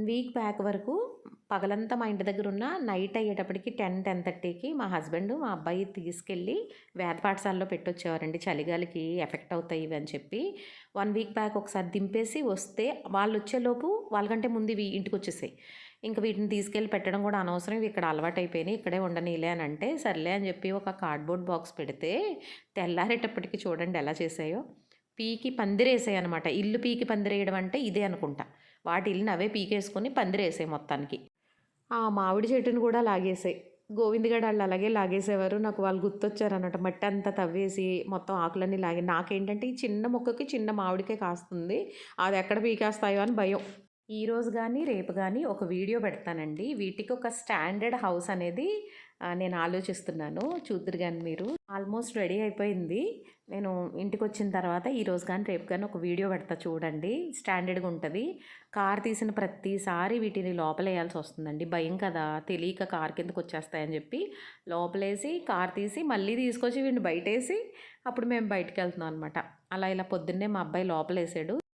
Week back వరకు పగలంతా మా ఇంటి దగ్గర ఉన్న నైట్ అయ్యేటప్పటికి 10-10:30కి మా హస్బెండ్ మా అబ్బాయి తీసుకెళ్ళి వేద పాఠశాలలో పెట్టొచ్చేవారండి. చలిగాలికి ఎఫెక్ట్ అవుతాయి ఇవి అని చెప్పి. 1 వీక్ బ్యాక్ ఒకసారి దింపేసి వస్తే వాళ్ళు వచ్చేలోపు వాళ్ళకంటే ముందు ఇవి ఇంటికి వచ్చేసాయి. ఇంక వీటిని తీసుకెళ్ళి పెట్టడం కూడా అనవసరం, ఇవి ఇక్కడ అలవాటైపోయినాయి, ఇక్కడే ఉండనీలే అని అంటే సర్లే అని చెప్పి ఒక కార్డ్బోర్డ్ బాక్స్ పెడితే తెల్లారేటప్పటికి చూడండి ఎలా చేసాయో. పీకి పందిరేసాయి అనమాట. ఇల్లు పీకి పందిరేయడం అంటే ఇదే అనుకుంటా. వాటి ఇల్లుని అవే పీకేసుకొని పందిరేసాయి మొత్తానికి. ఆ మామిడి చెట్టుని కూడా లాగేసాయి. గోవింద్ ఆళ్ళు అలాగే లాగేసేవారు. నాకు వాళ్ళు గుర్తొచ్చారనమాట. మట్టి అంతా తవ్వేసి మొత్తం ఆకులన్నీ లాగి నాకేంటంటే ఈ చిన్న మొక్కకి చిన్న మామిడికాయ కాస్తుంది. అది ఎక్కడ పీకేస్తాయో అని భయం. ఈరోజు గానీ, రేపు గానీ ఒక వీడియో పెడతానండి. వీటికి ఒక స్టాండర్డ్ హౌస్ అనేది నేను ఆలోచిస్తున్నాను. చూద్దురు గాని మీరు. ఆల్మోస్ట్ రెడీ అయిపోయింది. నేను ఇంటికొచ్చిన తర్వాత ఈరోజు గానీ, రేపు గానీ ఒక వీడియో పెడతా చూడండి. స్టాండర్డ్‌గా ఉంటది. కారు తీసిన ప్రతిసారి వీటిని లోపలేయాల్సి వస్తుందండి. భయం కదా! తెలియక కారు కిందకొచ్చేస్తాయని చెప్పి లోపలేసి కారు తీసి మళ్ళీ తీసుకొచ్చి వీడిని బయటేసి అప్పుడు మేము బయటికెళ్తున్నాం అనమాట. అలా ఇలా పొద్దున్నే మా అబ్బాయి లోపలేసాడు.